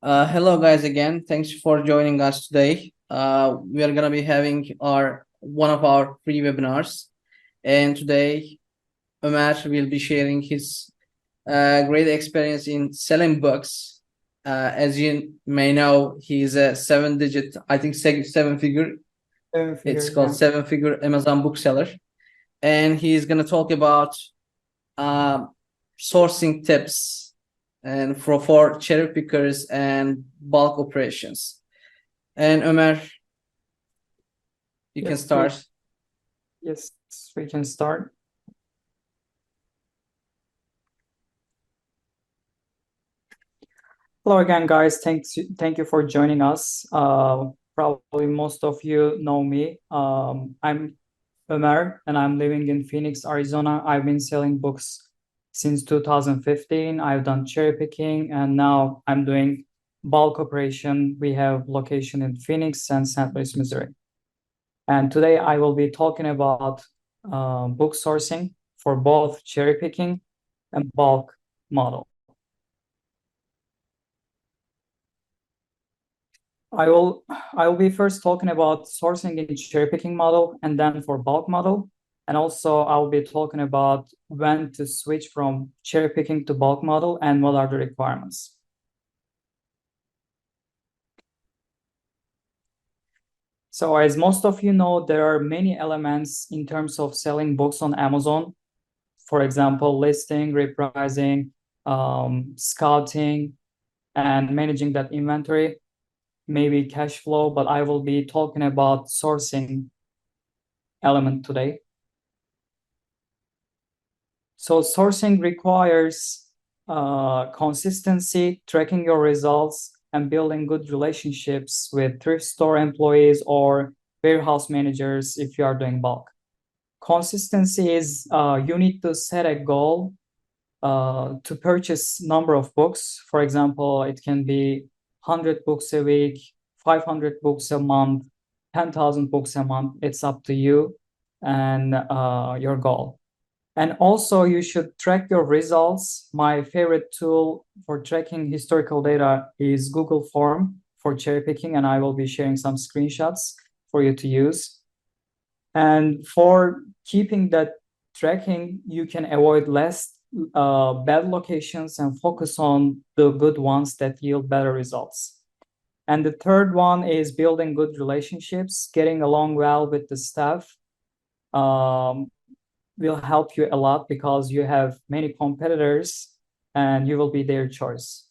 Hello guys again. Thanks for joining us today. We are gonna be having our one of our free webinars, and today Ömer will be sharing his great experience in selling books. As you may know, he's a seven-digit, I think seven figure. Seven It's figure, called yeah. seven-figure Amazon bookseller, and he's gonna talk about uh, sourcing tips and for cherry pickers and bulk operations. And Ömer, you can Yep, start. yes, we can start. Hello again, guys. Thank you for joining us. Probably most of you know me. I'm Ömer, and I'm living in Phoenix, Arizona. I've been selling books since 2015. I've done cherry picking, and now I'm doing bulk operation. We have location in Phoenix and St. Louis, Missouri. And today I will be talking about book sourcing for both cherry picking and bulk model. I will I will be first talking about sourcing in cherry picking model and then for bulk model. And also I'll be talking about when to switch from cherry picking to bulk model and what are the requirements. So as most of you know, there are many elements in terms of selling books on Amazon. For example, listing, repricing, scouting, and managing that inventory, maybe cash flow, but I will be talking about sourcing element today. So sourcing requires consistency, tracking your results, and building good relationships with thrift store employees or warehouse managers if you are doing bulk. Consistency is you need to set a goal to purchase number of books. For example, it can be 100 books a week, 500 books a month, 10,000 books a month. It's up to you and your goal. And also you should track your results. My favorite tool for tracking historical data is Google Form for cherry picking, and I will be sharing some screenshots for you to use. And for keeping that tracking, you can avoid less bad locations and focus on the good ones that yield better results. And the third one is building good relationships, getting along well with the staff. Will help you a lot because you have many competitors and you will be their choice.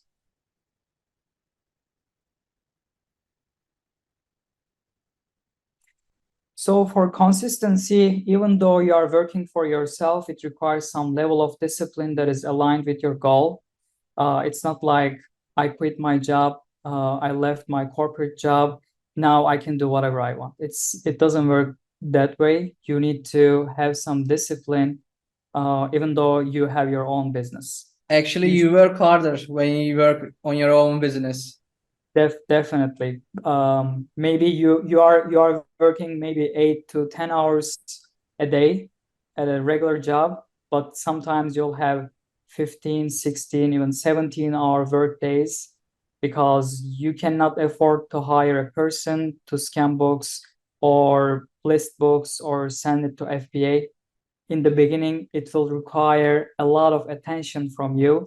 So for consistency, even though you are working for yourself, it requires some level of discipline that is aligned with your goal. It's not like I quit my job, I left my corporate job, now I can do whatever I want. It doesn't work that way. You need to have some discipline, even though you have your own business. Actually, You you work harder when you work on your own business. Definitely. Maybe you are working maybe 8 to 10 hours a day at a regular job, but sometimes you'll have 15, 16, even 17-hour work days because you cannot afford to hire a person to scan books or list books or send it to FBA. In the beginning, it will require a lot of attention from you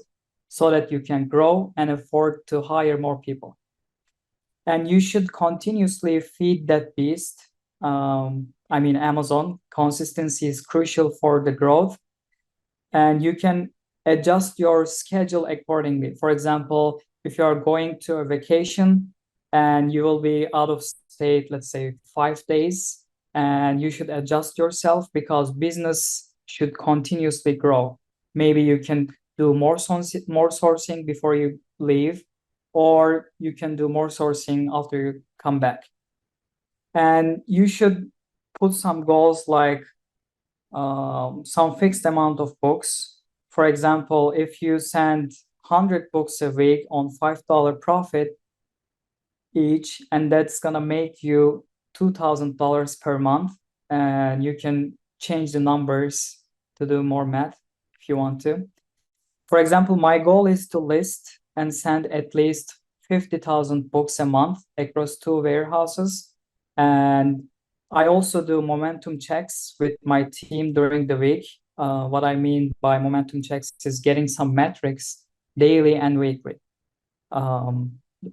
so that you can grow and afford to hire more people. And you should continuously feed that beast. I mean, Amazon consistency is crucial for the growth, and you can adjust your schedule accordingly. For example, if you are going to a vacation and you will be out of state, let's say 5 days, and you should adjust yourself because business should continuously grow. Maybe you can do more sourcing before you leave, or you can do more sourcing after you come back. And you should put some goals like some fixed amount of books. For example, if you send 100 books a week on $5 profit each, and that's gonna make you $2,000 per month, and you can change the numbers to do more math if you want to. For example, my goal is to list and send at least 50,000 books a month across 2 warehouses. And I also do momentum checks with my team during the week. What I mean by momentum checks is getting some metrics daily and weekly.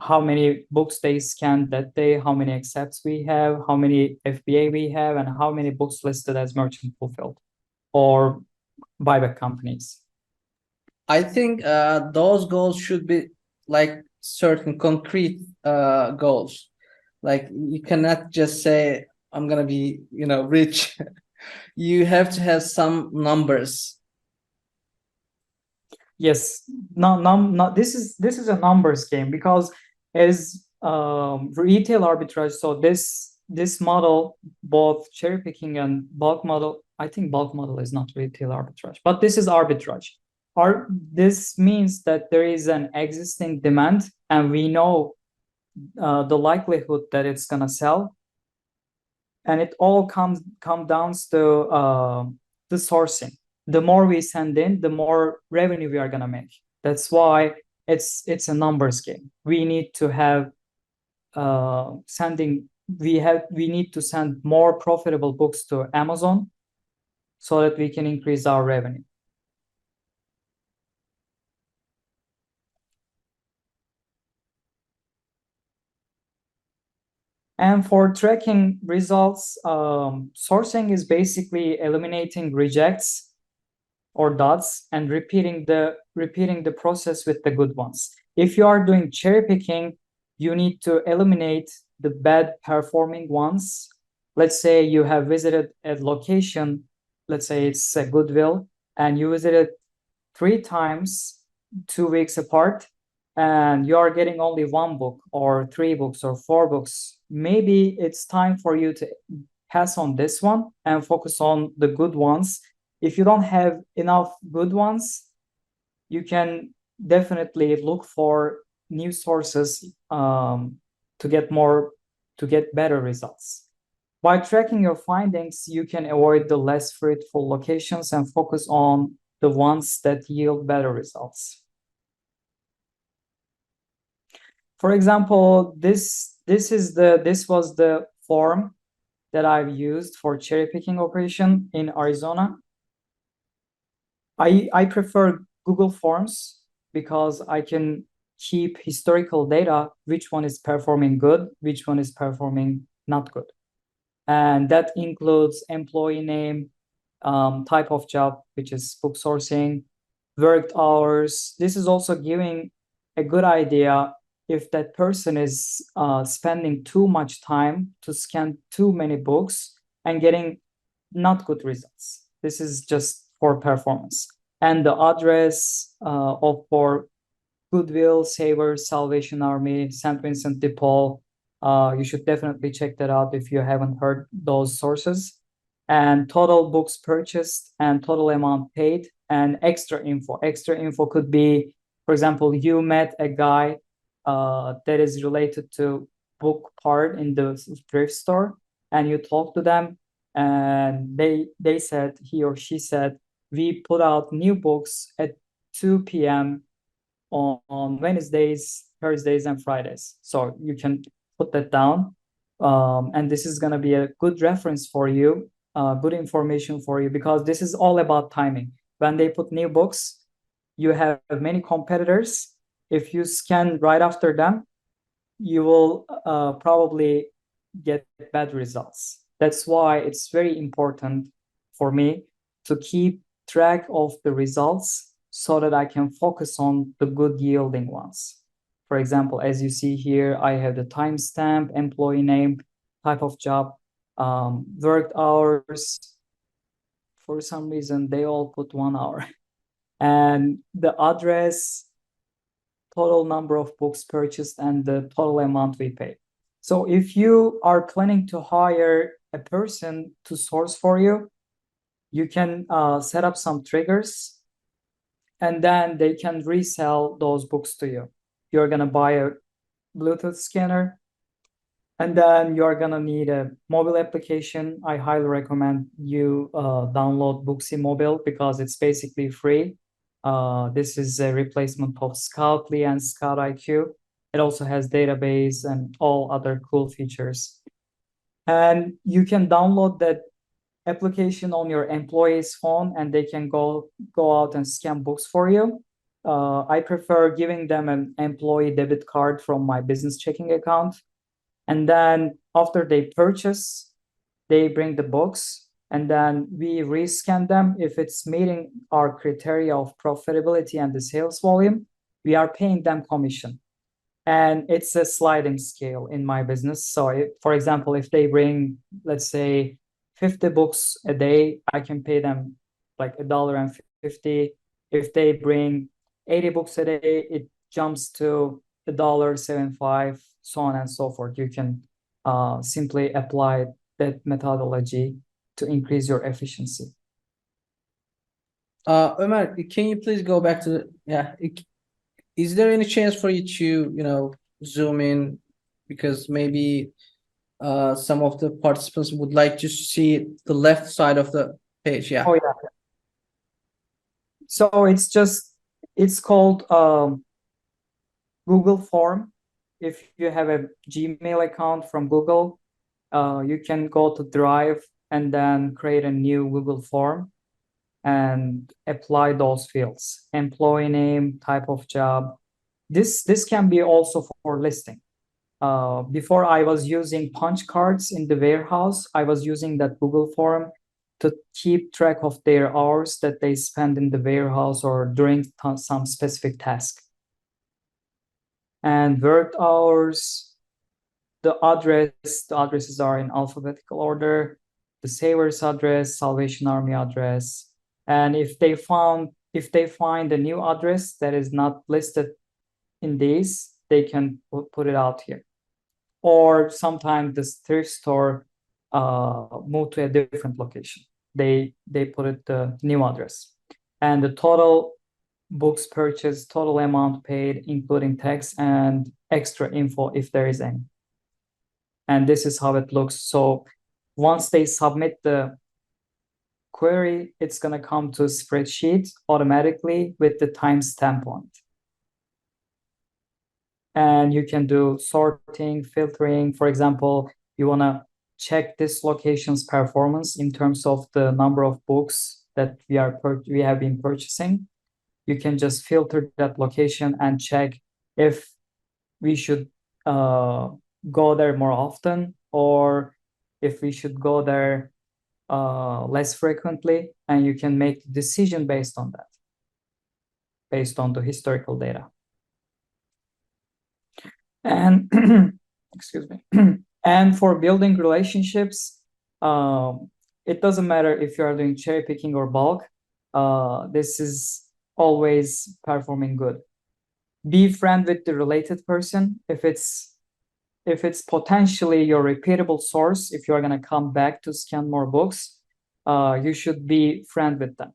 How many books they scanned that day, how many accepts we have, how many FBA we have, and how many books listed as merchant fulfilled or buyback companies. I think those goals should be like certain concrete goals. Like you cannot just say I'm gonna be, rich. You have to have some numbers. Yes, no, this is a numbers game, because as retail arbitrage, so this model, both cherry picking and bulk model, I think bulk model is not retail arbitrage, but this is arbitrage. This means that there is an existing demand and we know the likelihood that it's gonna sell, and it all comes down to the sourcing. The more we send in, the more revenue we are gonna make. That's why it's a numbers game. We need to have we need to send more profitable books to Amazon so that we can increase our revenue. And for tracking results, sourcing is basically eliminating rejects or dots and repeating the process with the good ones. If you are doing cherry picking, you need to eliminate the bad performing ones. Let's say you have visited a location, let's say it's a Goodwill, and you visited 3 times, 2 weeks apart, and you are getting only 1 book or 3 books or 4 books. Maybe it's time for you to pass on this one and focus on the good ones. If you don't have enough good ones, you can definitely look for new sources to get better results. By tracking your findings, you can avoid the less fruitful locations and focus on the ones that yield better results. For example, this was the form that I've used for cherry picking operation in Arizona. I prefer Google Forms because I can keep historical data, which one is performing good, which one is performing not good. And that includes employee name, type of job, which is book sourcing, worked hours. This is also giving a good idea if that person is spending too much time to scan too many books and getting not good results. This is just for performance. And the address for Goodwill, Savers, Salvation Army, St. Vincent de Paul. You should definitely check that out if you haven't heard those sources. And total books purchased and total amount paid and extra info. Extra info could be, for example, you met a guy that is related to book part in the thrift store, and you talk to them, and they said, he or she said, we put out new books at 2 p.m. on Wednesdays, Thursdays, and Fridays. So you can put that down. And this is going to be a good reference for you, good information for you, because this is all about timing. When they put new books, you have many competitors. If you scan right after them, you will probably get bad results. That's why it's very important for me to keep track of the results so that I can focus on the good yielding ones. For example, as you see here, I have the timestamp, employee name, type of job, worked hours. For some reason, they all put 1 hour. And the address, total number of books purchased, and the total amount we paid. So if you are planning to hire a person to source for you, you can set up some triggers, and then they can resell those books to you. You're going to buy a Bluetooth scanner, and then you're going to need a mobile application. I highly recommend you download Bookz Mobile because it's basically free. This is a replacement of Scoutly and Scout IQ. It also has database and all other cool features. And you can download that application on your employee's phone, and they can go out and scan books for you. I prefer giving them an employee debit card from my business checking account. And then after they purchase, they bring the books, and then we rescan them. If it's meeting our criteria of profitability and the sales volume, we are paying them commission. And it's a sliding scale in my business. So if, for example, if they bring, let's say, 50 books a day, I can pay them like $1.50. If they bring 80 books a day, it jumps to $1.75, so on and so forth. You can simply apply that methodology to increase your efficiency. Ömer, can you please go back to is there any chance for you to, zoom in, because maybe some of the participants would like to see the left side of the page. Yeah. Oh yeah. So it's called Google Form. If you have a Gmail account from Google, you can go to Drive and then create a new Google Form and apply those fields: employee name, type of job. This can be also for listing. Before I was using punch cards in the warehouse, I was using that Google Form to keep track of their hours that they spend in the warehouse or during some specific task. And worked hours, the addresses are in alphabetical order, the Saver's address, Salvation Army address. And if they find a new address that is not listed in these, they can put it out here. Or sometimes the thrift store move to a different location. They put it the new address. And the total books purchased, total amount paid, including tax and extra info if there is any. And this is how it looks. So once they submit the query, it's going to come to a spreadsheet automatically with the timestamp on it. And you can do sorting, filtering. For example, you want to check this location's performance in terms of the number of books that we have been purchasing. You can just filter that location and check if we should go there more often, or if we should go there less frequently, and you can make the decision based on that, based on the historical data. And excuse me. And for building relationships, it doesn't matter if you are doing cherry picking or bulk. This is always performing good. Be friend with the related person. If it's potentially your repeatable source, if you're going to come back to scan more books, you should be friend with them.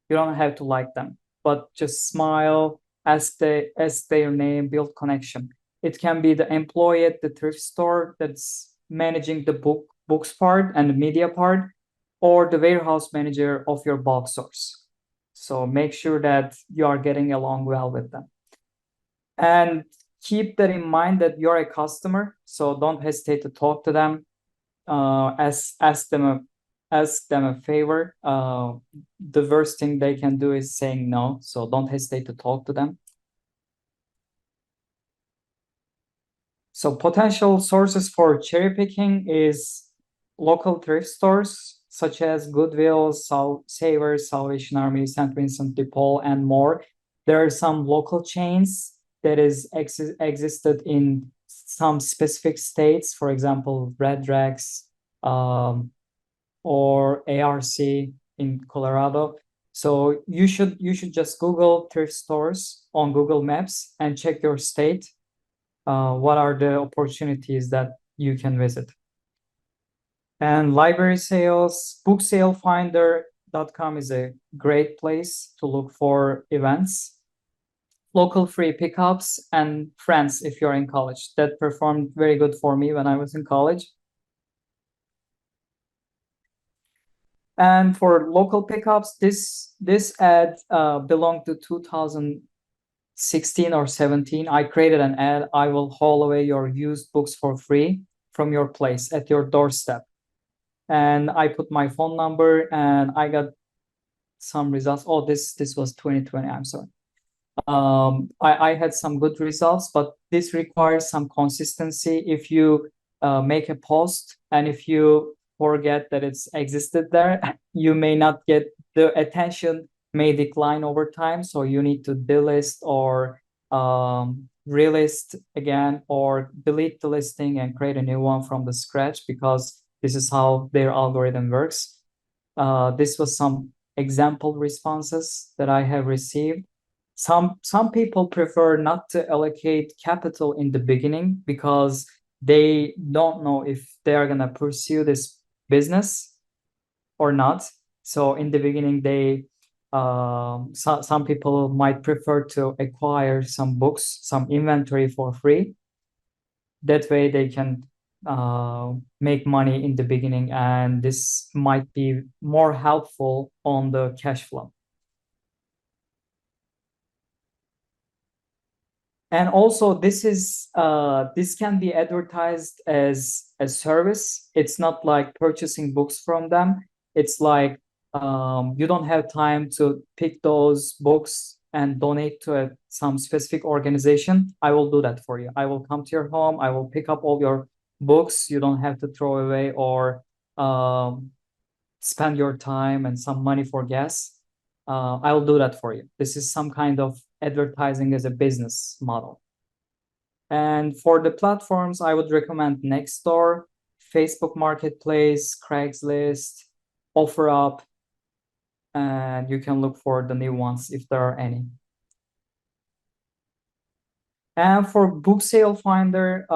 You don't have to like them, but just smile, ask their name, build connection. It can be the employee at the thrift store that's managing the books part and the media part, or the warehouse manager of your bulk source. So make sure that you are getting along well with them. And keep that in mind that you're a customer, so don't hesitate to talk to them. Ask them a favor. The worst thing they can do is saying no, so don't hesitate to talk to them. So potential sources for cherry picking is local thrift stores such as Goodwill, Savers, Salvation Army, St. Vincent de Paul, and more. There are some local chains that is existed in some specific states, for example, Red Rex or ARC in Colorado. So you should just Google thrift stores on Google Maps and check your state. What are the opportunities that you can visit? And library sales, booksalefinder.com is a great place to look for events. Local free pickups and friends if you're in college. That performed very good for me when I was in college. And for local pickups, this ad belonged to 2000 16 or 17, I created an ad. I will haul away your used books for free from your place at your doorstep. And I put my phone number and I got some results. Oh, this was 2020. I'm sorry. I had some good results, but this requires some consistency. If you make a post and if you forget that it's existed there, you may not get the attention may decline over time. So you need to delist or relist again or delete the listing and create a new one from the scratch, because this is how their algorithm works. This was some example responses that I have received. Some people prefer not to allocate capital in the beginning because they don't know if they are gonna pursue this business or not. So in the beginning, some people might prefer to acquire some books, some inventory for free. That way they can make money in the beginning, and this might be more helpful on the cash flow. And also this can be advertised as a service. It's not like purchasing books from them. It's like you don't have time to pick those books and donate to some specific organization. I will do that for you. I will come to your home. I will pick up all your books. You don't have to throw away or spend your time and some money for gas. I will do that for you. This is some kind of advertising as a business model. And for the platforms, I would recommend Nextdoor, Facebook Marketplace, Craigslist, OfferUp, and you can look for the new ones if there are any. And for Book Sale Finder,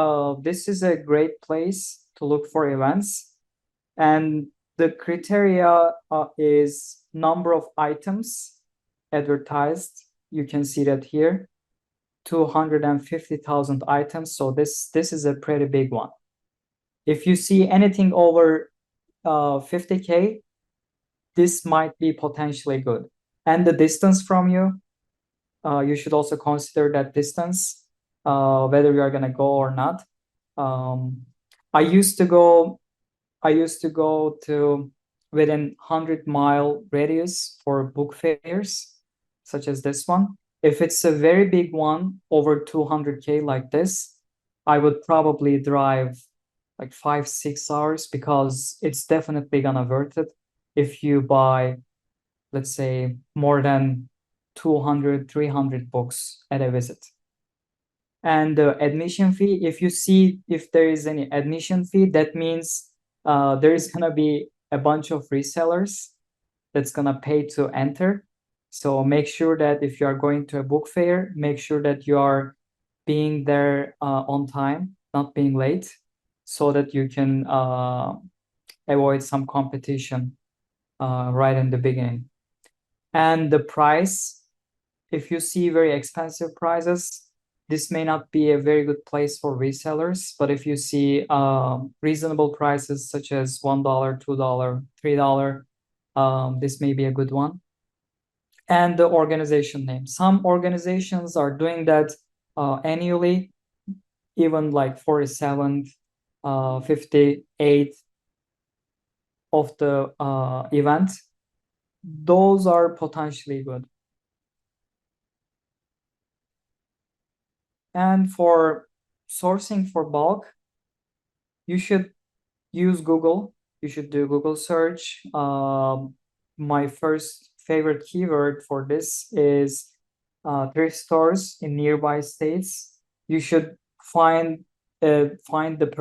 this is a great place to look for events. And the criteria is number of items advertised. You can see that here, 250,000 items. So this is a pretty big one. If you see anything over 50K, this might be potentially good. And the distance from you, you should also consider that distance, whether you are gonna go or not. I used to go to within 100-mile radius for book fairs, such as this one. If it's a very big one, over 200K like this, I would probably drive like 5-6 hours, because it's definitely gonna worth it if you buy, let's say, more than 200-300 books at a visit. And the admission fee, if there is any admission fee, that means there is gonna be a bunch of resellers that's gonna pay to enter. So make sure that if you are going to a book fair, make sure that you are being there on time, not being late, so that you can avoid some competition right in the beginning. And the price, if you see very expensive prices, this may not be a very good place for resellers. But if you see reasonable prices such as $1, $2, $3, this may be a good one. And the organization name. Some organizations are doing that annually, even like 47th, 58th of the event. Those are potentially good. And for sourcing for bulk, you should use Google. You should do Google search. My first favorite keyword for this is thrift stores in nearby states. You should find the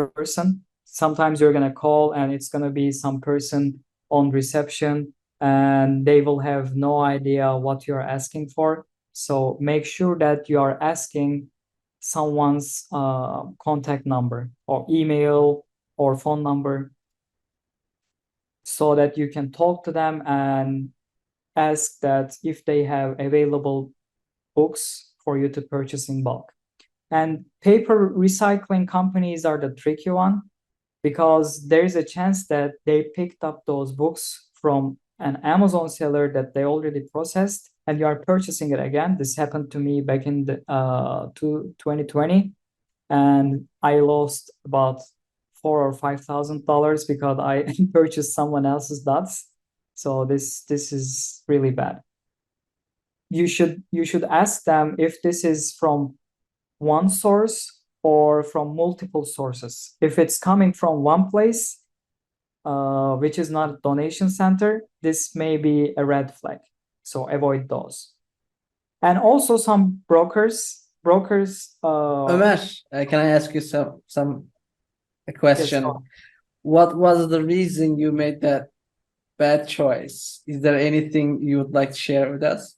person. Sometimes you're gonna call and it's gonna be some person on reception, and they will have no idea what you're asking for. So make sure that you are asking someone's contact number or email or phone number, so that you can talk to them and ask that if they have available books for you to purchase in bulk. And paper recycling companies are the tricky one, because there is a chance that they picked up those books from an Amazon seller that they already processed, and you are purchasing it again. This happened to me back in the 2020, and I lost about $4,000 or $5,000 because I purchased someone else's dots. So this is really bad. You should ask them if this is from one source or from multiple sources. If it's coming from one place, which is not a donation center, this may be a red flag. So avoid those. And also some brokers. Ömer, can I ask you a Yes, question? What was the reason you made that bad choice? Is there anything you would like to share with us?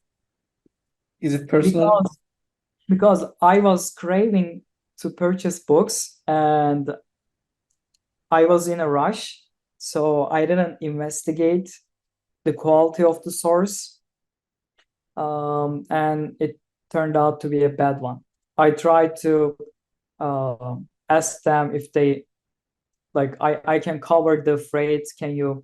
Is it personal? because I was craving to purchase books and I was in a rush, so I didn't investigate the quality of the source, and it turned out to be a bad one. I tried to ask them if they like I can cover the freight. Can you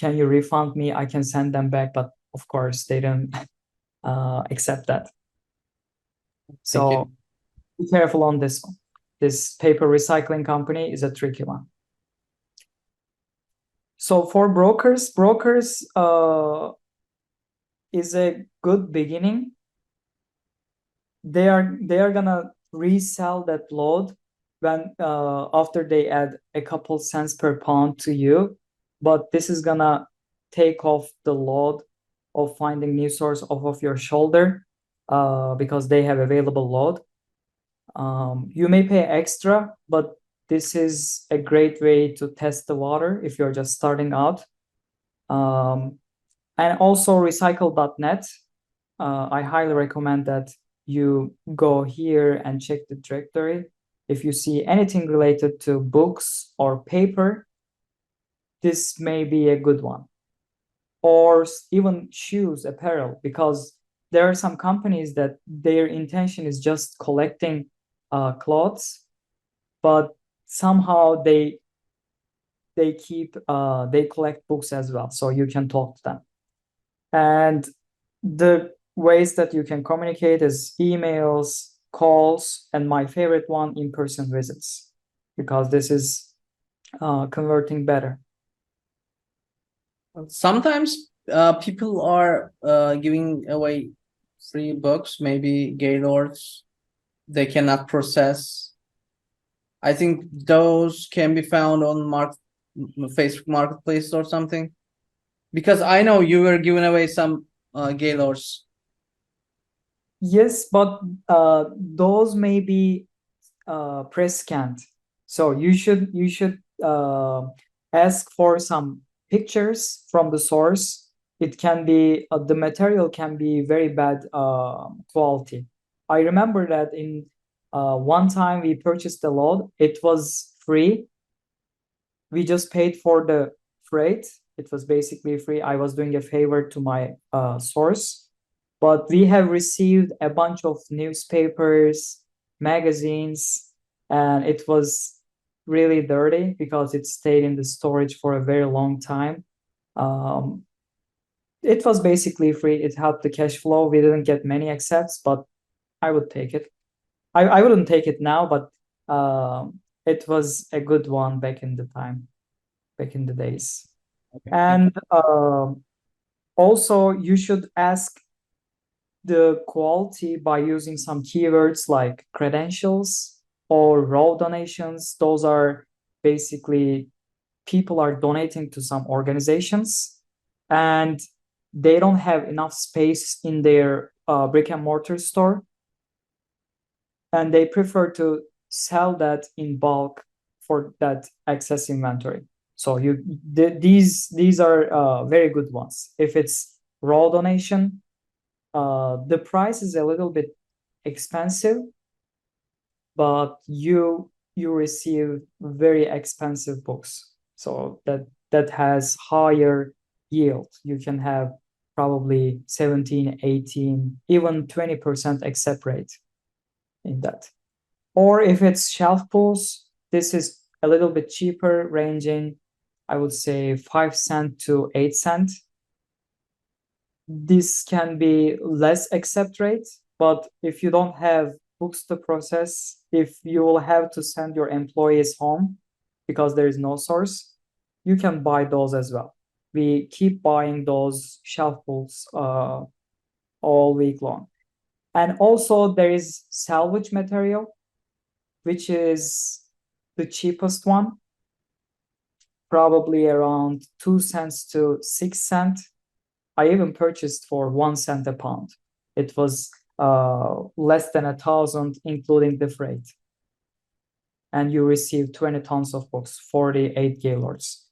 refund me? I can send them back, but of course they didn't accept that. Thank you. So be careful on this one. This paper recycling company is a tricky one. So for brokers is a good beginning. They are gonna resell that load when after they add a couple cents per pound to you, but this is gonna take off the load of finding new source off of your shoulder because they have available load. You may pay extra, but this is a great way to test the water if you're just starting out. And also recycle.net. I highly recommend that you go here and check the directory. If you see anything related to books or paper, this may be a good one. Or even shoes, apparel, because there are some companies that their intention is just collecting clothes, but somehow they collect books as well, so you can talk to them. And the ways that you can communicate is emails, calls, and my favorite one, in-person visits, because this is converting better. Sometimes people are giving away free books, maybe gaylords they cannot process. I think those can be found on Facebook Marketplace or something. Because I know you were giving away some gaylords. Yes, but those may be press scanned. So you should ask for some pictures from the source. It can be the material can be very bad quality. I remember that in one time we purchased a load. It was free. We just paid for the freight. It was basically free. I was doing a favor to my source, but we have received a bunch of newspapers, magazines, and it was really dirty because it stayed in the storage for a very long time. It was basically free. It helped the cash flow. We didn't get many accepts, but I would take it. I wouldn't take it now, but it was a good one back in the time, back in the days. Okay. And also you should ask the quality by using some keywords like credentials or raw donations. Those are basically people are donating to some organizations and they don't have enough space in their brick and mortar store, and they prefer to sell that in bulk for that excess inventory. So these are very good ones. If it's raw donation, the price is a little bit expensive, but you receive very expensive books. So that has higher yield. You can have probably 17, 18, even 20% accept rate in that. Or if it's shelf pulls, this is a little bit cheaper, ranging, I would say 5 cents to 8 cents. this can be less accept rate, but if you don't have books to process, if you will have to send your employees home because there is no source, you can buy those as well. We keep buying those shelf books all week long. And also there is salvage material, which is the cheapest one, probably around 2 cents to 6 cents. I even purchased for 1 cent a pound. It was less than 1,000, including the freight. And you receive 20 tons of books, 48 gaylords.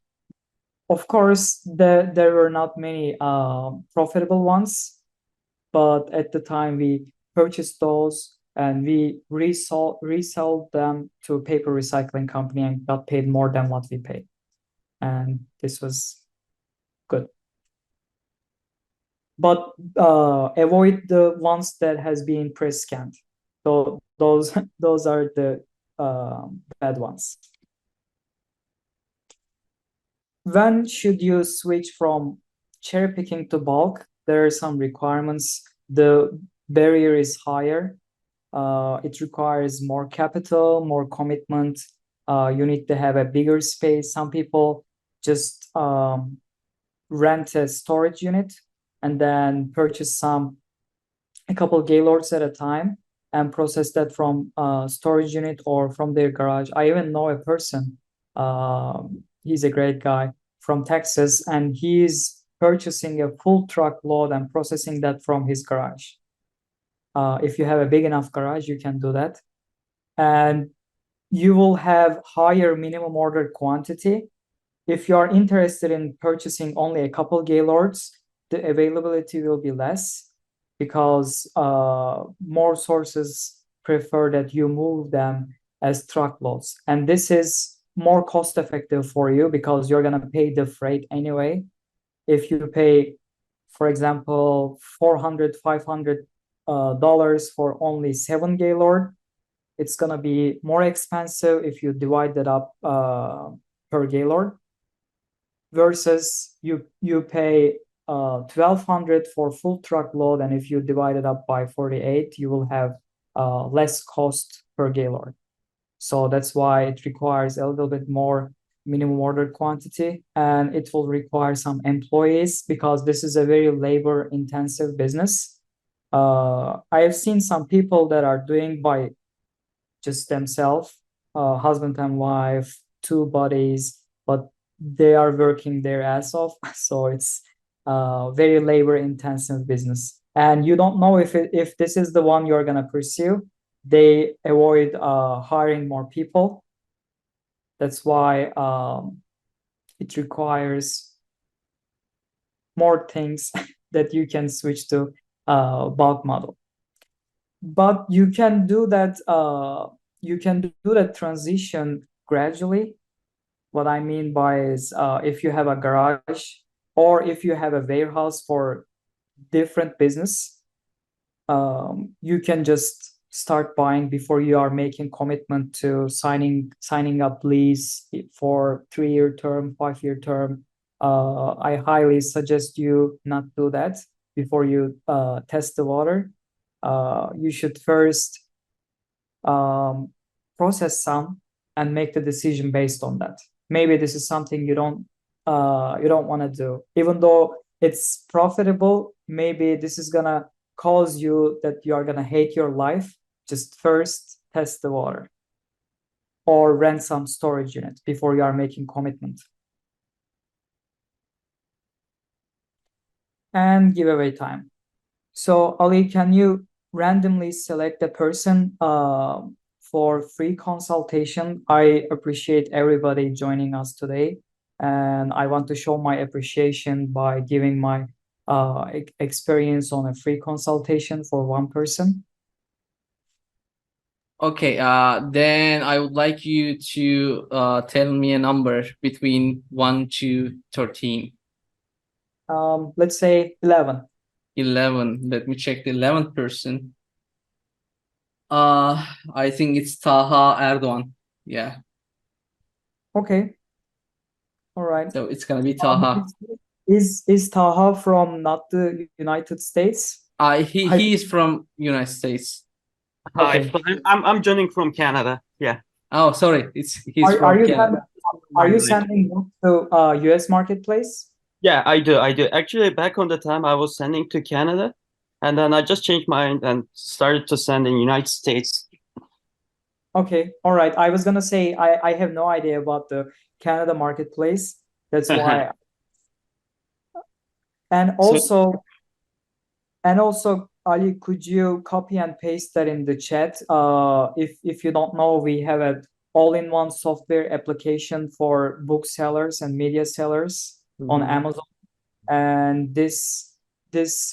Of course, there were not many profitable ones, but at the time we purchased those and we resold them to a paper recycling company and got paid more than what we paid. And this was good. But avoid the ones that has been press scanned. So those those are the bad ones. When should you switch from cherry picking to bulk? There are some requirements. The barrier is higher. It requires more capital, more commitment. You need to have a bigger space. Some people just rent a storage unit and then purchase a couple gaylords at a time and process that from a storage unit or from their garage. I even know a person, he's a great guy from Texas, and he's purchasing a full truck load and processing that from his garage. If you have a big enough garage, you can do that. And you will have higher minimum order quantity. If you are interested in purchasing only a couple gaylords, the availability will be less because more sources prefer that you move them as truckloads. And this is more cost effective for you because you're going to pay the freight anyway. If you pay, for example, $400, $500 for only 7 gaylord, it's going to be more expensive if you divide that up per gaylord versus you pay 1,200 for full truckload, and if you divide it up by 48, you will have less cost per gaylord. So that's why it requires a little bit more minimum order quantity, and it will require some employees because this is a very labor intensive business. I have seen some people that are doing by just themselves, husband and wife, 2 buddies, but they are working their ass off. So it's very labor intensive business. And you don't know if this is the one you're going to pursue. They avoid hiring more people. That's why it requires more things that you can switch to bulk model. But you can do that transition gradually. What I mean by is if you have a garage or if you have a warehouse for different business, you can just start buying before you are making commitment to signing up lease for 3-year term, 5-year term. I highly suggest you not do that before you test the water. You should first process some and make the decision based on that. Maybe this is something you don't want to do, even though it's profitable. Maybe this is gonna cause you that you are gonna hate your life. Just first test the water or rent some storage unit before you are making commitment. And giveaway time. So Ali, can you randomly select a person for free consultation? I appreciate everybody joining us today, and I want to show my appreciation by giving my experience on a free consultation for one person. Okay, then I would like you to tell me a number between 1 to 13. Let's say 11. 11. Let me check the 11th person. I think it's Taha Erdogan. Yeah. Okay. All right. So it's gonna be Taha. Is Taha from not the United States? He is from United States. Hi, Okay. I'm joining from Canada. Yeah. Oh, sorry, he's Are from you Canada. sending books to US marketplace? Yeah, I do. I do. Actually, back on the time I was sending to Canada, and then I just changed mine and started to send in United States. Okay, all right. I was gonna say I have no idea about the Canada marketplace. That's why. And So, also, Ali, could you copy and paste that in the chat? If you don't know, we have an all-in-one software application for booksellers and media sellers on Amazon, and this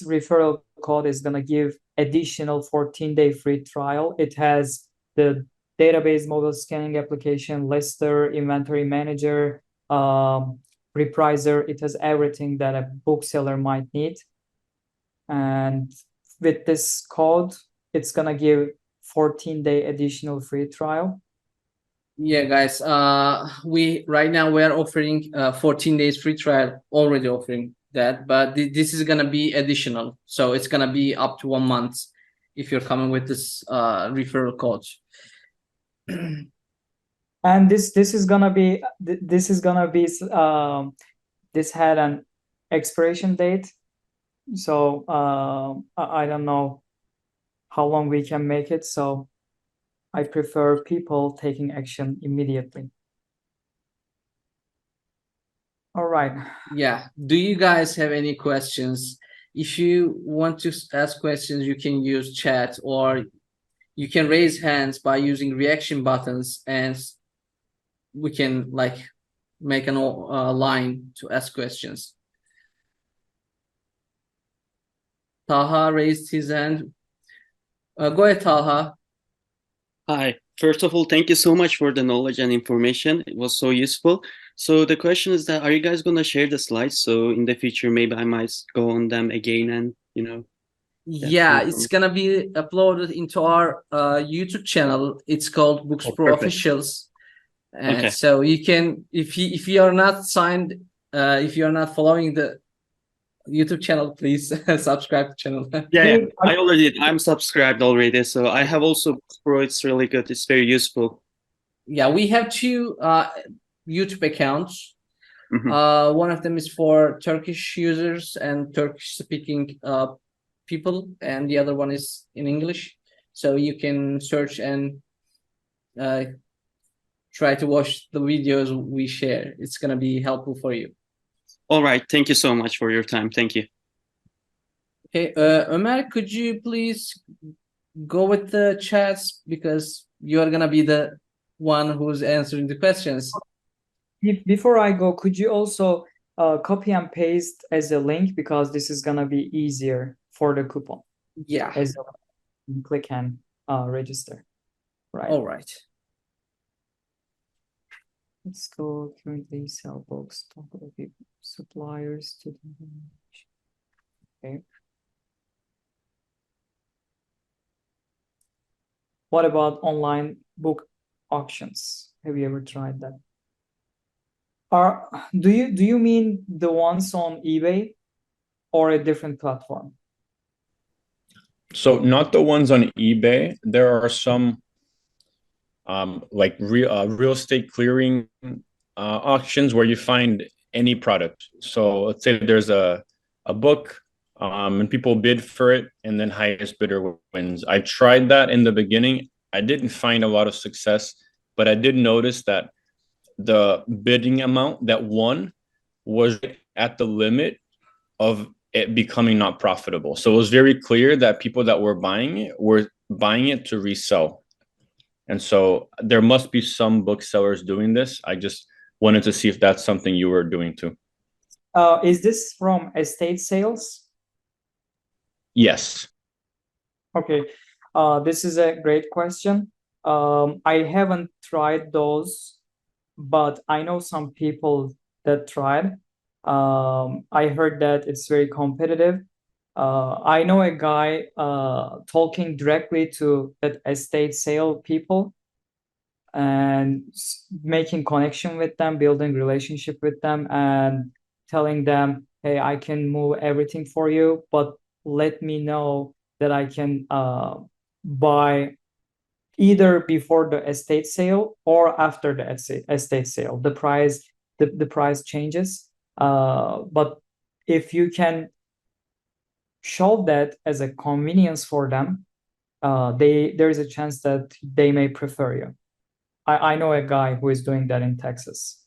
referral code is gonna give additional 14-day free trial. It has the database model scanning application, lister, inventory manager, repricer. It has everything that a bookseller might need. And with this code, it's gonna give 14-day additional free trial. Yeah, guys. We right now we are offering 14 days free trial. Already offering that, but this is gonna be additional. So it's gonna be up to 1 month if you're coming with this referral code. And this is gonna be this had an expiration date, so I don't know how long we can make it, so I prefer people taking action immediately. All right. Yeah. Do you guys have any questions? If you want to ask questions, you can use chat, or you can raise hands by using reaction buttons, and we can like make an line to ask questions. Taha raised his hand. Go ahead, Taha. hi. First of all, thank you so much for the knowledge and information. It was so useful. So the question is that, are you guys going to share the slides? So in the future, maybe I might go on them again and, Yeah, it's gonna be uploaded into our YouTube channel. It's called Bookz Pro perfect. Officials. Okay. So you can, if you are not signed, if you are not following the YouTube channel, please subscribe to the channel. Yeah, I'm subscribed already. So I have also Bookz Pro. It's really good. It's very useful. Yeah, we have two YouTube accounts. Mhm. One of them is for Turkish users and Turkish speaking people, and the other one is in English. So you can search and try to watch the videos we share. It's gonna be helpful for you. All right. Thank you so much for your time. Thank you. Okay, Ömer, could you please go with the chats, because you're gonna be the one who's answering the questions. Before I go, could you also copy and paste as a link, because this is gonna be easier for the coupon. Yeah. As you click and register. Right. All right. Let's go. Currently sell books, talk about suppliers to the. Okay. What about online book auctions? Have you ever tried that? Do you mean the ones on eBay or a different platform? So not the ones on eBay. There are some like real estate clearing auctions where you find any product. So let's say there's a book and people bid for it, and then highest bidder wins. I tried that in the beginning. I didn't find a lot of success, but I did notice that the bidding amount that won was at the limit of it becoming not profitable. So it was very clear that people that were buying it to resell. And so there must be some booksellers doing this. I just wanted to see if that's something you were doing too. Is this from estate sales? Yes. Okay. This is a great question. I haven't tried those, but I know some people that tried. I heard that it's very competitive. I know a guy talking directly to that estate sale people and making connection with them, building relationship with them, and telling them hey, I can move everything for you, but let me know that I can buy either before the estate sale or after the estate sale. The price changes. But if you can show that as a convenience for them, there is a chance that they may prefer you. I know a guy who is doing that in Texas.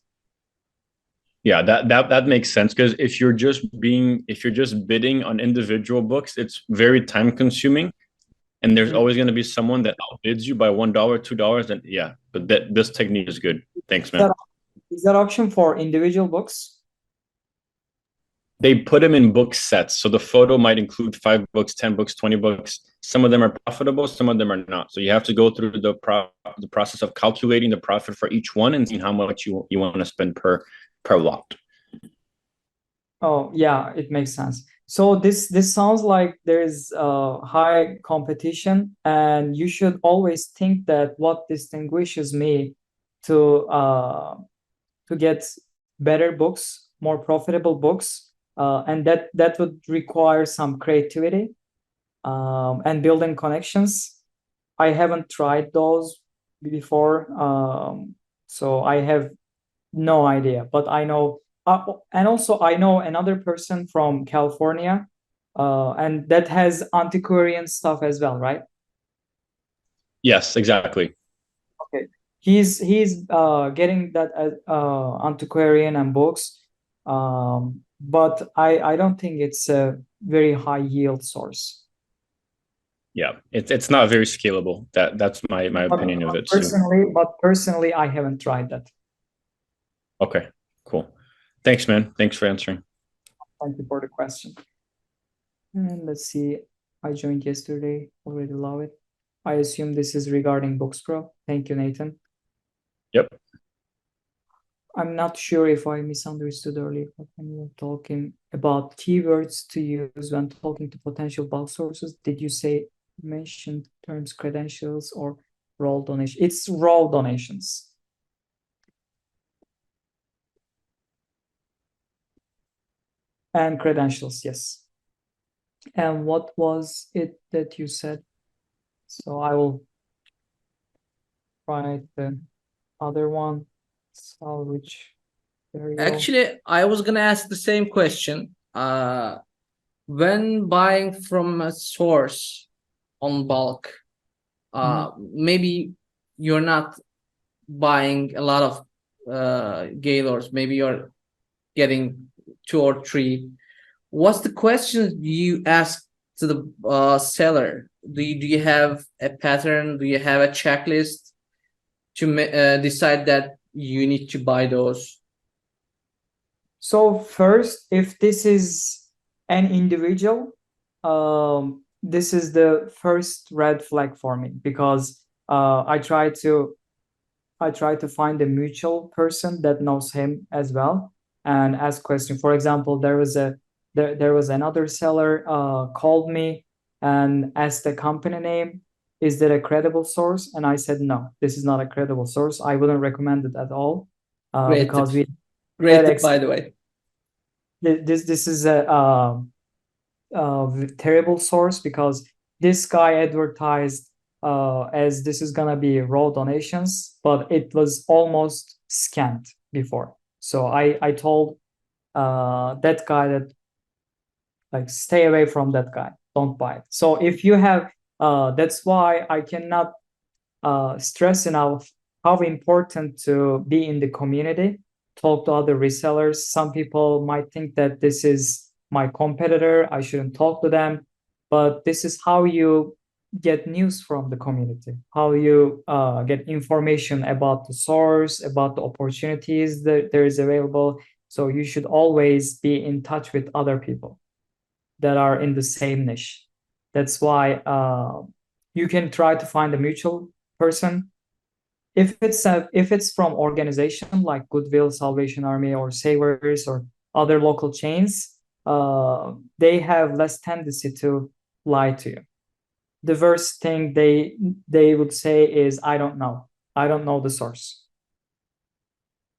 Yeah, that makes sense, because if you're just bidding on individual books, it's very time consuming, and there's always going to be someone that outbids you by $1, $2. And yeah, but this technique is good. Thanks, man. Is that option for individual books? They put them in book sets, so the photo might include 5 books, 10 books, 20 books. Some of them are profitable, some of them are not. So you have to go through the process of calculating the profit for each one and seeing how much you want to spend per lot. Oh yeah, it makes sense. So this sounds like there is high competition, and you should always think that what distinguishes me to get better books, more profitable books, and that would require some creativity and building connections. I haven't tried those before, so I have no idea, but I know, and also I know another person from California, and that has antiquarian stuff as well, right? Yes, exactly. Okay, he's getting that antiquarian and books, but I don't think it's a very high yield source. Yeah, it's not very scalable. That's my opinion of it. Personally, I haven't tried that. Okay, cool. Thanks, man. Thanks for answering. Thank you for the question. And let's see, I joined yesterday, already love it. I assume this is regarding Bookz Pro. Thank you, Nathan. Yep. I'm not sure if I misunderstood earlier, but when you were talking about keywords to use when talking to potential bulk sources, did you mention terms credentials or raw donation? It's raw donations. And credentials, yes. And what was it that you said? So I will write the other one. Salvage. There you go. Actually, I was gonna ask the same question. When buying from a source on bulk, maybe you're not buying a lot of Gaylords. Maybe you're getting 2 or 3. What's the question you ask to the seller? Do you have a pattern? Do you have a checklist to decide that you need to buy those? So first, if this is an individual, this is the first red flag for me, because I try to find a mutual person that knows him as well and ask questions. For example, there was another seller called me and asked the company name. Is that a credible source? And I said, no, this is not a credible source. I wouldn't recommend it at all, because Great tip, by the way. This is a terrible source, because this guy advertised as this is gonna be raw donations, but it was almost scanned before. So I told that guy that, like, stay away from that guy, don't buy it. So if you have, that's why I cannot stress enough how important to be in the community, talk to other resellers. Some people might think that this is my competitor, I shouldn't talk to them, but this is how you get news from the community, how you get information about the source, about the opportunities that there is available. So you should always be in touch with other people that are in the same niche. That's why you can try to find a mutual person. If it's from organization like Goodwill, Salvation Army, or Savers, or other local chains, they have less tendency to lie to you. The worst thing they would say is, I don't know the source.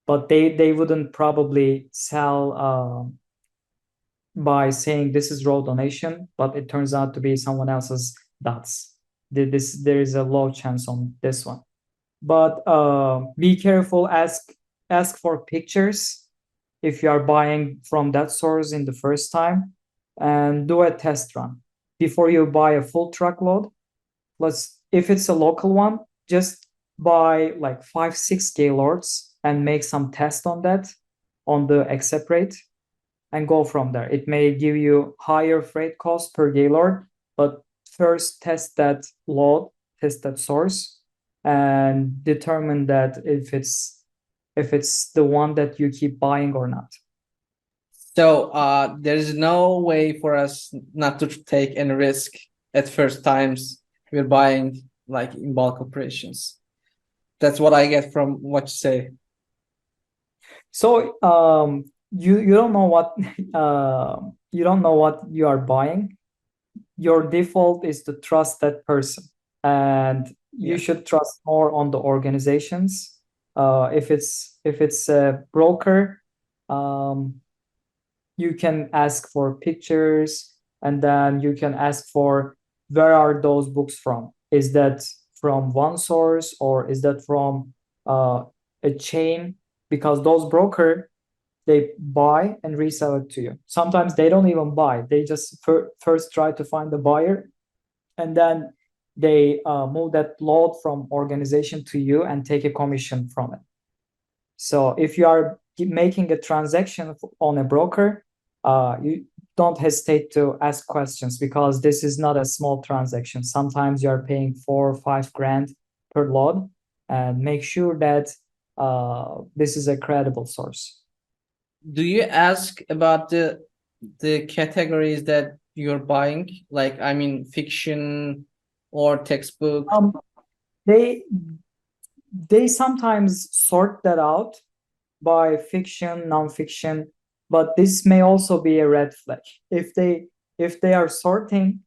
But they wouldn't probably sell by saying this is raw donation, but it turns out to be someone else's dots. There is a low chance on this one. But be careful, ask for pictures if you are buying from that source in the first time, and do a test run before you buy a full truckload. If it's a local one, just buy like 5-6 gaylords and make some test on that, on the accept rate, and go from there. It may give you higher freight cost per gaylord, but first test that load, test that source, and determine that if it's the one that you keep buying or not. So there is no way for us not to take any risk at first times we're buying like in bulk operations. That's what I get from what you say. So you don't know what you don't know what you are buying. Your default is to trust that person, and you should trust more on the organizations. If it's a broker, you can ask for pictures, and then you can ask for where are those books from? Is that from one source, or is that from a chain? Because those broker, they buy and resell it to you. Sometimes they don't even buy. They just first try to find the buyer, and then they move that load from organization to you and take a commission from it. So if you are making a transaction on a broker, you don't hesitate to ask questions, because this is not a small transaction. Sometimes you are paying 4 or 5 grand per load, and make sure that this is a credible source. Do you ask about the categories that you're buying? Like, I mean, fiction or textbook? They sometimes sort that out by fiction, non-fiction, but this may also be a red flag. If they are sorting,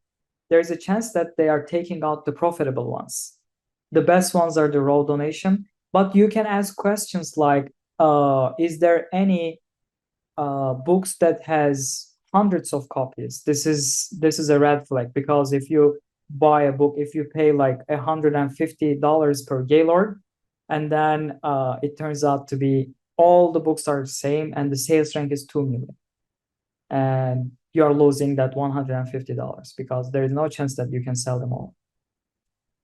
there's a chance that they are taking out the profitable ones. The best ones are the raw donation, but you can ask questions like, is there any books that has hundreds of copies? This is a red flag, because if you buy a book, if you pay like $150 per gaylord, and then it turns out to be all the books are the same and the sales rank is 2 million, and you're losing that $150 because there is no chance that you can sell them all.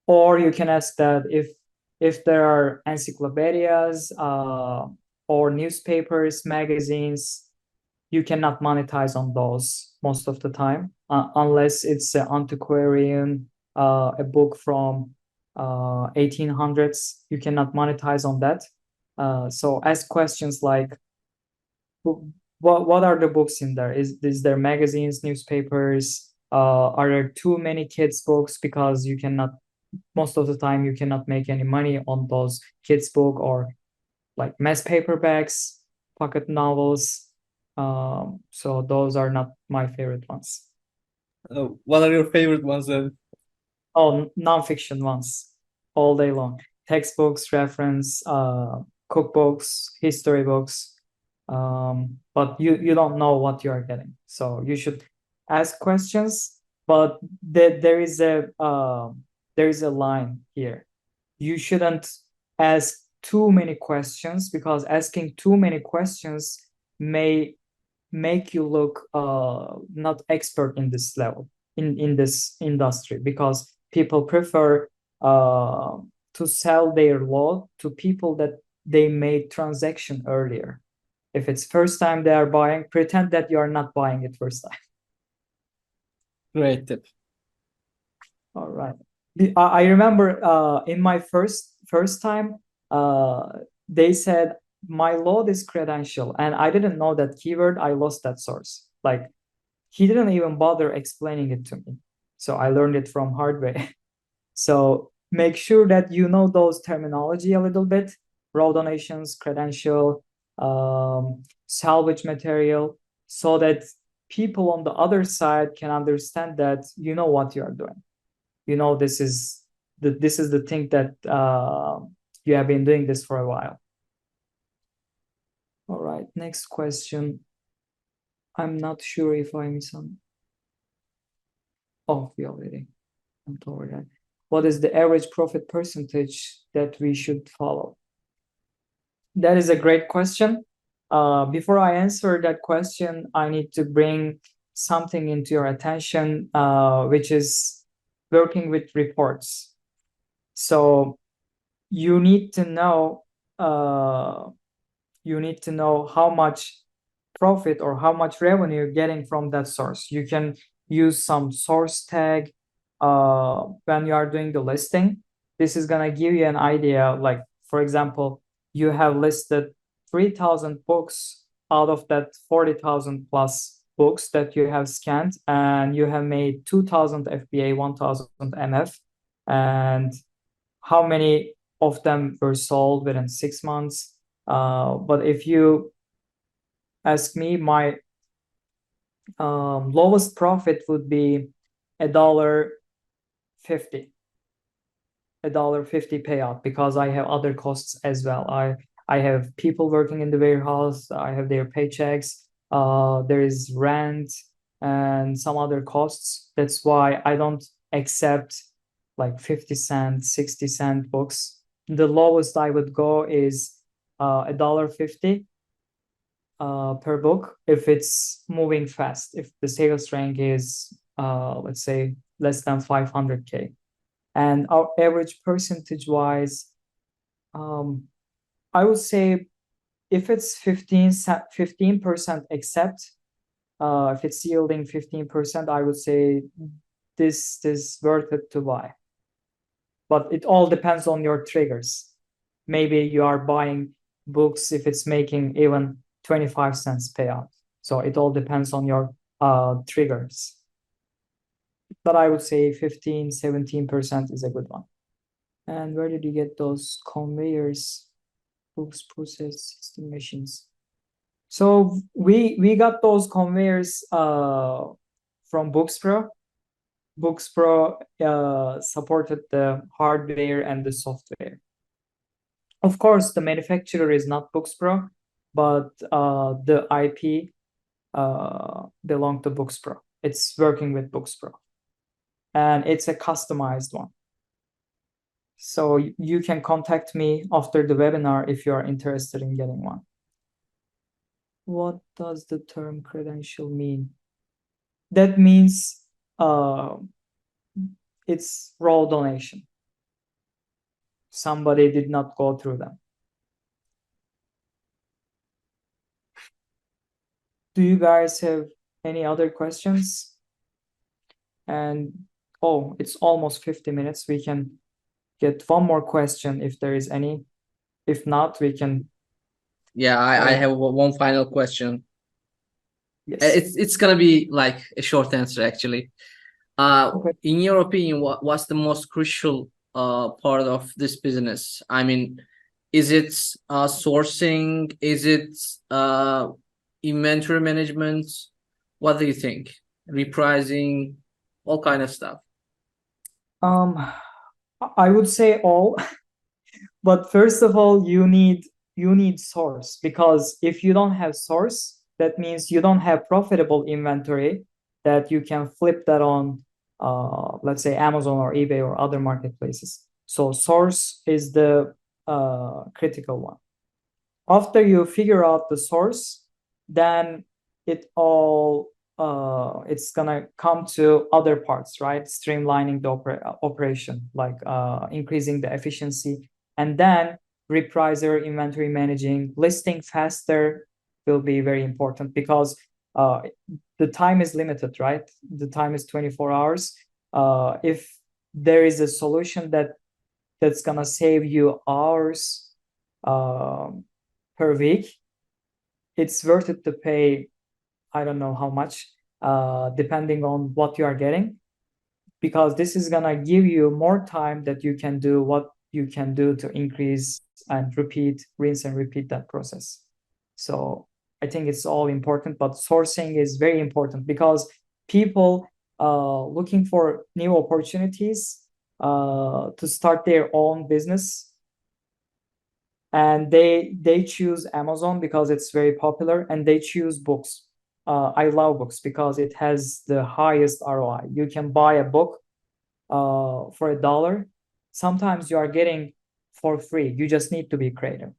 Or you can ask that if there are encyclopedias or newspapers, magazines, you cannot monetize on those most of the time, unless it's an antiquarian, a book from 1800s. You cannot monetize on that. So ask questions like, what are the books in there? Is there magazines, newspapers? Are there too many kids books? Because you cannot, most of the time you cannot make any money on those kids book, or like mass paperbacks, pocket novels. So those are not my favorite ones. What are your favorite ones then? Oh, nonfiction ones, all day long. Textbooks, reference, cookbooks, history books. But you don't know what you are getting, so you should ask questions. But there is a line here. You shouldn't ask too many questions, because asking too many questions may make you look not expert in this level, in this industry, because people prefer to sell their load to people that they made transaction earlier. If it's first time they are buying, pretend that you are not buying it first time. Great tip. All right. I remember in my first time, they said my load is credential, and I didn't know that keyword. I lost that source. Like, he didn't even bother explaining it to me, so I learned it from hard way. So make sure that you know those terminology a little bit: raw donations, credential, salvage material, so that people on the other side can understand that you know what you are doing. You know, this is the thing that you have been doing this for a while. All right, next question. I'm not sure if I miss some. Oh, we already went over that. What is the average profit percentage that we should follow? That is a great question. Before I answer that question, I need to bring something into your attention, which is working with reports. So you need to know how much profit or how much revenue you're getting from that source. You can use some source tag when you are doing the listing. This is gonna give you an idea. Like, for example, you have listed 3,000 books out of that 40,000 plus books that you have scanned, and you have made 2,000 FBA, 1,000 MF, and how many of them were sold within 6 months. But if you ask me, my lowest profit would be $1.50. $1.50 payout, because I have other costs as well. I have people working in the warehouse, I have their paychecks, there is rent and some other costs. That's why I don't accept like 50-cent, 60-cent books. The lowest I would go is $1.50 per book if it's moving fast, if the sales rank is let's say less than 500K. And our average percentage wise, I would say if it's 15% accept, if it's yielding 15%, I would say this is worth it to buy. But it all depends on your triggers. Maybe you are buying books if it's making even 25 cents payout. So it all depends on your triggers. But I would say 15-17% is a good one. And where did you get those conveyors, Bookz process system machines? So we got those conveyors from Bookz Pro. Bookz Pro supported the hardware and the software. Of course, the manufacturer is not Bookz Pro, but the IP belong to Bookz Pro. It's working with Bookz Pro, and it's a customized one. So you can contact me after the webinar if you are interested in getting one. What does the term credential mean? That means it's raw donation. Somebody did not go through them. Do you guys have any other questions? And oh, it's almost 50 minutes. We can get one more question if there is any. If not, we can. Yeah, I have one final question. Yes. It's gonna be like a short answer actually. Okay. In your opinion, what's the most crucial part of this business? I mean, is it sourcing? Is it inventory management? What do you think? Repricing, all kind of stuff. I would say all, but first of all, you need source, because if you don't have source, that means you don't have profitable inventory that you can flip that on, let's say Amazon or eBay or other marketplaces. So source is the critical one. After you figure out the source, then it's gonna come to other parts, right? Streamlining the operation, like increasing the efficiency, and then repricer, inventory managing, listing faster will be very important, because the time is limited, right? The time is 24 hours. If there is a solution that's gonna save you hours per week, it's worth it to pay, I don't know how much, depending on what you are getting, because this is gonna give you more time that you can do what you can do to increase and repeat, rinse and repeat that process. So I think it's all important, but sourcing is very important, because people looking for new opportunities to start their own business, and they choose Amazon because it's very popular, and they choose books I love Bookz because it has the highest ROI. You can buy a book for $1. Sometimes you are getting for free. You just need to be creative.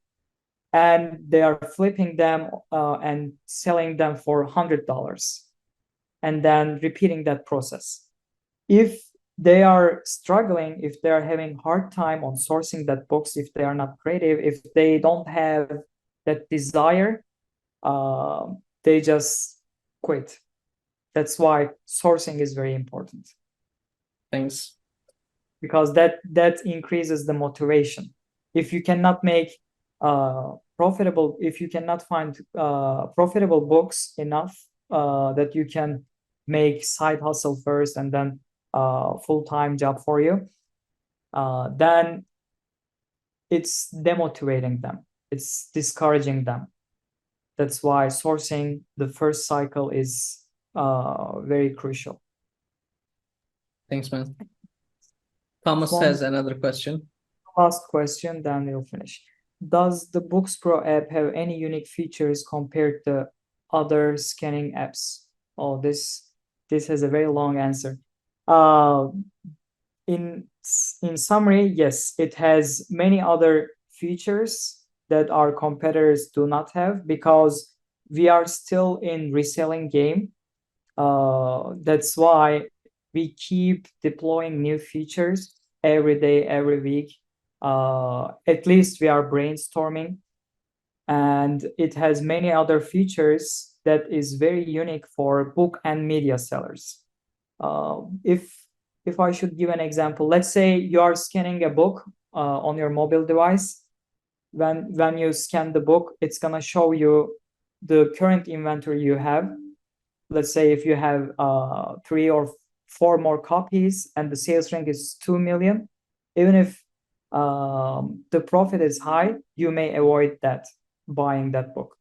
And they are flipping them and selling them for $100 and then repeating that process. If they are struggling, if they are having hard time on sourcing that books, if they are not creative, if they don't have that desire, they just quit. That's why sourcing is very important. Thanks. Because that increases the motivation. If you cannot make profitable, if you cannot find profitable books enough that you can make side hustle first and then full-time job for you, then it's demotivating them. It's discouraging them. That's why sourcing the first cycle is very crucial. Thanks, man. Thomas One has another question. last question, then we'll finish. Does the Bookz Pro app have any unique features compared to other scanning apps? Oh, this has a very long answer. In summary, yes, it has many other features that our competitors do not have because we are still in reselling game. That's why we keep deploying new features every day, every week. At least we are brainstorming, and it has many other features that is very unique for book and media sellers. If I should give an example, let's say you are scanning a book on your mobile device. When you scan the book, it's gonna show you the current inventory you have. Let's say if you have 3 or 4 more copies and the sales rank is 2 million, even if the profit is high, you may avoid buying that book,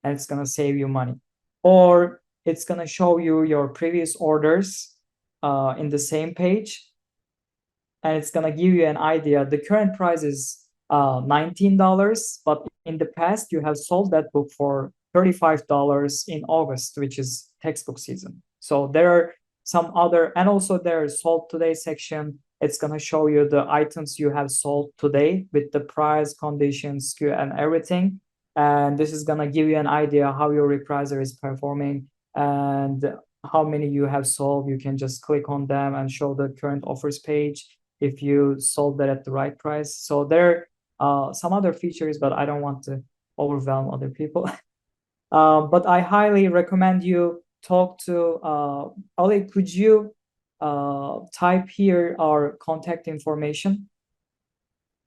and it's gonna save you money. Or it's gonna show you your previous orders in the same page, and it's gonna give you an idea. The current price is $19, but in the past you have sold that book for $35 in August, which is textbook season. So there are some other, and also there is sold today section. It's gonna show you the items you have sold today with the price, conditions, SKU, and everything. And this is gonna give you an idea how your repricer is performing and how many you have sold. You can just click on them and show the current offers page if you sold that at the right price. So there are some other features, but I don't want to overwhelm other people. But I highly recommend you talk to Ali. Could you type here our contact information,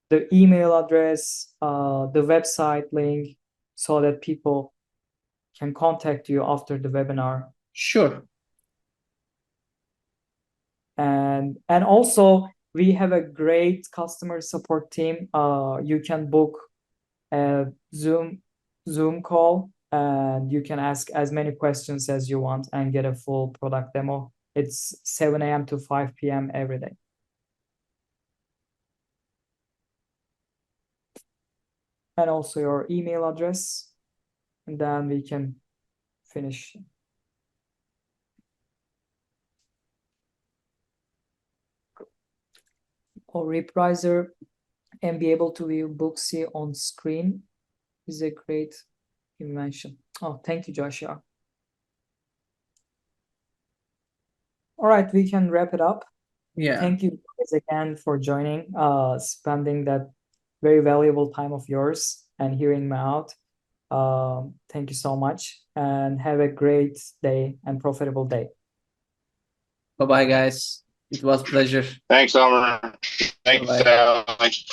the email address, the website link, so that people can contact you after the webinar? Sure. And also we have a great customer support team. You can book a Zoom call, and you can ask as many questions as you want and get a full product demo. It's 7 a.m. to 5 p.m. every day. And also your email address, and then we can finish. Or repricer and be able to view Bookz on screen is a great invention. Oh, thank you, Joshua. All right, we can wrap it up. Yeah. Thank you guys again for joining, spending that very valuable time of yours and hearing me out. Thank you so much, and have a great day and profitable day. Bye-bye, guys. It was a pleasure. Thanks, Elmer. Thanks, Bye-bye. Alex.